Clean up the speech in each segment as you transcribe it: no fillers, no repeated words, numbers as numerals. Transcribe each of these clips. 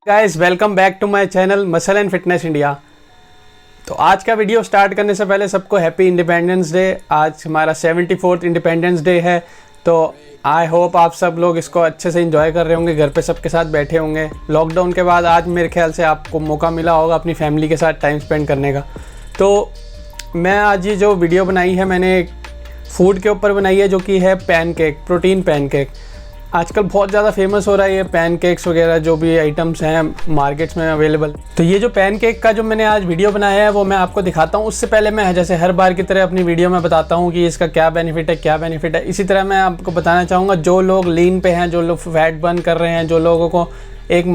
Guys welcome back to my channel muscle and fitness India. तो आज का video start करने से पहले सबको हैप्पी इंडिपेंडेंस डे। आज हमारा 74th इंडिपेंडेंस डे है। तो आई होप आप सब लोग इसको अच्छे से एंजॉय कर रहे होंगे, घर पे सबके साथ बैठे होंगे। लॉकडाउन के बाद आज मेरे ख्याल से आपको मौका मिला होगा अपनी फैमिली के साथ टाइम स्पेंड करने का। तो मैं आज ये जो वीडियो बनाई है मैंने फूड के ऊपर बनाई है, जो कि है पैनकेक, प्रोटीन पैनकेक। आजकल बहुत ज़्यादा फेमस हो रहा है ये पैनकेक्स वगैरह जो भी आइटम्स हैं मार्केट्स में अवेलेबल। तो ये जो पैनकेक का जो मैंने आज वीडियो बनाया है वो मैं आपको दिखाता हूँ। उससे पहले मैं जैसे हर बार की तरह अपनी वीडियो में बताता हूँ कि इसका क्या बेनिफिट है। इसी तरह मैं आपको बताना चाहूँगा जो लोग लीन पे हैं, जो लोग फैट बर्न कर रहे हैं, जो लोगों को एक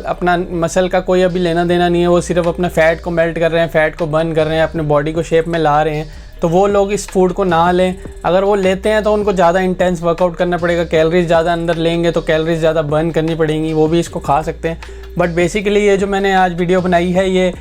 अपना मसल का कोई अभी लेना देना नहीं है, वो सिर्फ अपना फ़ैट को मेल्ट कर रहे हैं, फ़ैट को बर्न कर रहे हैं, अपने बॉडी को शेप में ला रहे हैं, तो वो लोग इस फूड को ना लें। अगर वो लेते हैं तो उनको ज़्यादा इंटेंस वर्कआउट करना पड़ेगा, कैलोरीज ज़्यादा अंदर लेंगे तो कैलोरीज ज़्यादा बर्न करनी पड़ेंगी। वो भी इसको खा सकते हैं, बट बेसिकली ये जो मैंने आज वीडियो बनाई है ये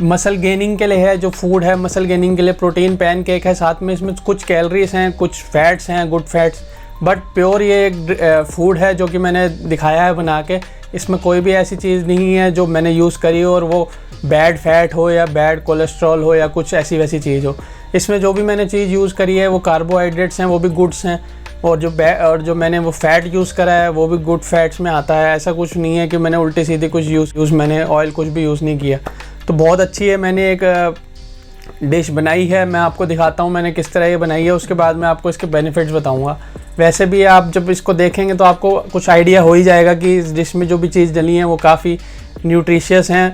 मसल गेनिंग के लिए है। जो फूड है मसल गेनिंग के लिए प्रोटीन पैनकेक है, साथ में इसमें कुछ कैलोरीज हैं, कुछ फैट्स हैं, गुड फैट्स, बट प्योर ये एक फूड है जो कि मैंने दिखाया है बना के। इसमें कोई भी ऐसी चीज़ नहीं है जो मैंने यूज़ करी हो और वो बैड फैट हो या बैड कोलेस्ट्रॉल हो या कुछ ऐसी वैसी चीज़ हो। इसमें जो भी मैंने चीज़ यूज़ करी है वो कार्बोहाइड्रेट्स हैं, वो भी गुड्स हैं, और जो मैंने वो फैट यूज़ करा है वो भी गुड फैट्स में आता है। ऐसा कुछ नहीं है कि मैंने उल्टी सीधी कुछ मैंने ऑयल कुछ भी यूज़ नहीं किया। तो बहुत अच्छी है। मैंने एक डिश बनाई है, मैं आपको दिखाता हूँ मैंने किस तरह ये बनाई है, उसके बाद मैं आपको इसके बेनिफिट्स बताऊँगा। वैसे भी आप जब इसको देखेंगे तो आपको कुछ आइडिया हो ही जाएगा कि इस डिश में जो भी चीज़ डली हैं वो काफ़ी न्यूट्रिशियस हैं।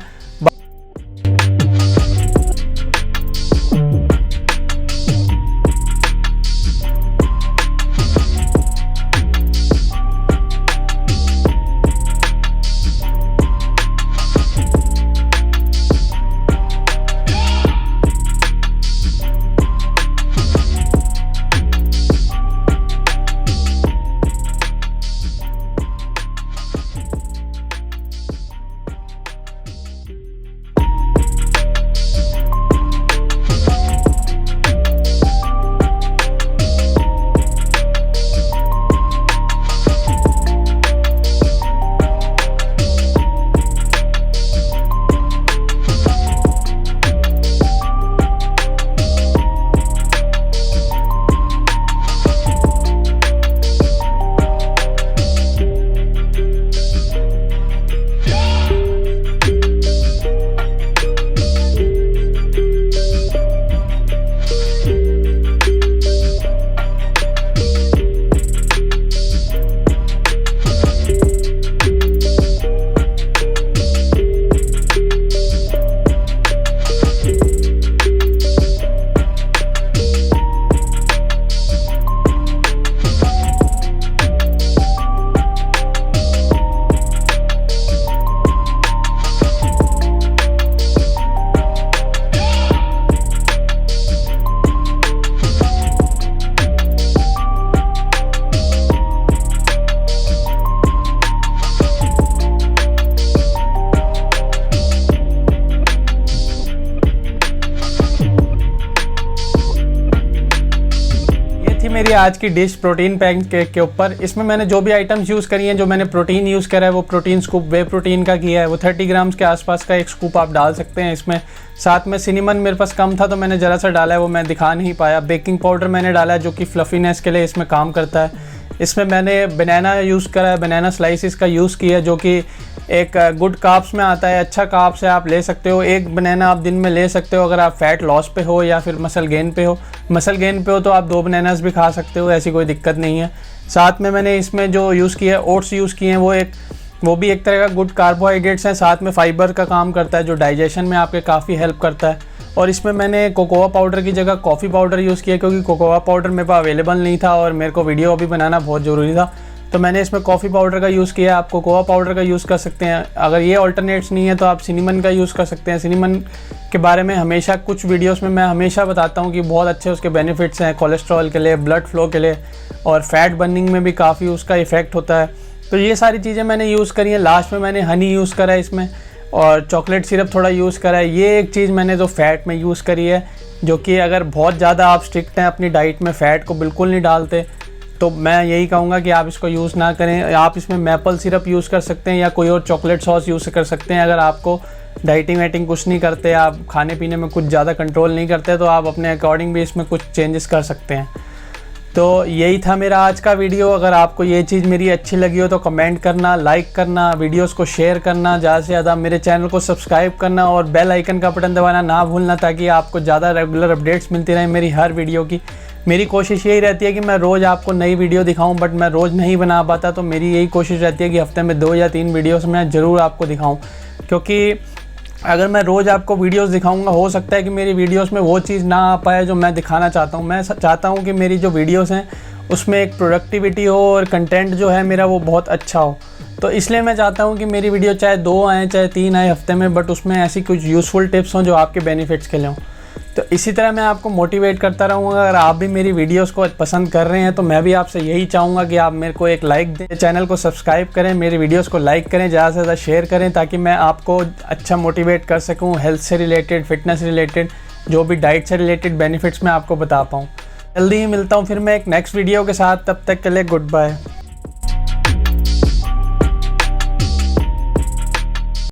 मेरी आज की डिश प्रोटीन पैनकेक के ऊपर। इसमें मैंने जो भी आइटम्स यूज़ करी हैं, जो मैंने प्रोटीन यूज़ करा है वो प्रोटीन स्कूप वे प्रोटीन का किया है। वो 30 ग्राम्स के आसपास का एक स्कूप आप डाल सकते हैं इसमें। साथ में सिनेमन मेरे पास कम था तो मैंने ज़रा सा डाला है, वो मैं दिखा नहीं पाया। बेकिंग पाउडर मैंने डाला है जो कि फ्लफीनेस के लिए इसमें काम करता है। इसमें मैंने बनाना यूज़ करा है, बनाना स्लाइसिस का यूज़ किया है जो कि एक गुड कार्ब्स में आता है, अच्छा कार्ब्स है, आप ले सकते हो। एक बनाना आप दिन में ले सकते हो अगर आप फैट लॉस पे हो या फिर मसल गेन पे हो। मसल गेन पे हो तो आप 2 बनानास भी खा सकते हो, ऐसी कोई दिक्कत नहीं है। साथ में मैंने इसमें जो यूज़ किया है ओट्स यूज़ किए हैं, वो भी एक तरह का गुड कार्बोहाइड्रेट्स हैं, साथ में फाइबर का काम करता है जो डाइजेशन में आपके काफ़ी हेल्प करता है। और इसमें मैंने कोकोआ पाउडर की जगह कॉफ़ी पाउडर यूज़ किया क्योंकि कोकोआ पाउडर मेरे पास अवेलेबल नहीं था और मेरे को वीडियो अभी बनाना बहुत ज़रूरी था, तो मैंने इसमें कॉफ़ी पाउडर का यूज़ किया। आप कोकोआ पाउडर का यूज़ कर सकते हैं। अगर ये ऑल्टरनेट्स नहीं है तो आप सिनेमन का यूज़ कर सकते हैं। सिनेमन के बारे में हमेशा कुछ वीडियोस में मैं हमेशा बताता हूँ कि बहुत अच्छे उसके बेनिफिट्स हैं कोलेस्ट्रॉल के लिए, ब्लड फ्लो के लिए, और फैट बर्निंग में भी काफ़ी उसका इफ़ेक्ट होता है। तो ये सारी चीज़ें मैंने यूज़ करी हैं। लास्ट में मैंने हनी यूज़ करा है इसमें, और चॉकलेट सिरप थोड़ा यूज़ करा है। ये एक चीज़ मैंने तो फ़ैट में यूज़ करी है, जो कि अगर बहुत ज़्यादा आप स्ट्रिक्ट हैं अपनी डाइट में, फ़ैट को बिल्कुल नहीं डालते, तो मैं यही कहूँगा कि आप इसको यूज़ ना करें। आप इसमें मैपल सिरप यूज़ कर सकते हैं या कोई और चॉकलेट सॉस यूज़ कर सकते हैं। अगर आपको डाइटिंग वाइटिंग कुछ नहीं करते, आप खाने पीने में कुछ ज़्यादा कंट्रोल नहीं करते, तो आप अपने अकॉर्डिंग भी इसमें कुछ चेंजेस कर सकते हैं। तो यही था मेरा आज का वीडियो। अगर आपको ये चीज़ मेरी अच्छी लगी हो तो कमेंट करना, लाइक करना, वीडियोस को शेयर करना, ज़्यादा से ज़्यादा मेरे चैनल को सब्सक्राइब करना और बेल आइकन का बटन दबाना ना भूलना, ताकि आपको ज़्यादा रेगुलर अपडेट्स मिलती रहें मेरी हर वीडियो की। मेरी कोशिश यही रहती है कि मैं रोज़ आपको नई वीडियो दिखाऊं, बट मैं रोज़ नहीं बना पाता, तो मेरी यही कोशिश रहती है कि हफ्ते में 2 या 3 वीडियोस मैं ज़रूर आपको दिखाऊं। क्योंकि अगर मैं रोज़ आपको वीडियोस दिखाऊंगा, हो सकता है कि मेरी वीडियोस में वो चीज़ ना आ पाए जो मैं दिखाना चाहता हूं। मैं चाहता हूं कि मेरी जो वीडियोस हैं उसमें एक प्रोडक्टिविटी हो और कंटेंट जो है मेरा वो बहुत अच्छा हो। तो इसलिए मैं चाहता हूं कि मेरी वीडियो चाहे 2 आए चाहे 3 आए हफ्ते में, बट उसमें ऐसी कुछ यूज़फुल टिप्स हों जो आपके बेनिफिट्स के लिए हों। तो इसी तरह मैं आपको मोटिवेट करता रहूँगा। अगर आप भी मेरी वीडियोस को पसंद कर रहे हैं तो मैं भी आपसे यही चाहूँगा कि आप मेरे को एक लाइक दें, चैनल को सब्सक्राइब करें, मेरी वीडियोस को लाइक करें, ज़्यादा से ज़्यादा शेयर करें, ताकि मैं आपको अच्छा मोटिवेट कर सकूँ। हेल्थ से रिलेटेड, फिटनेस रिलेटेड, जो भी डाइट से रिलेटेड बेनिफिट्स मैं आपको बता पाऊँ। जल्दी ही मिलता हूँ फिर मैं एक नेक्स्ट वीडियो के साथ। तब तक के लिए गुड बाय।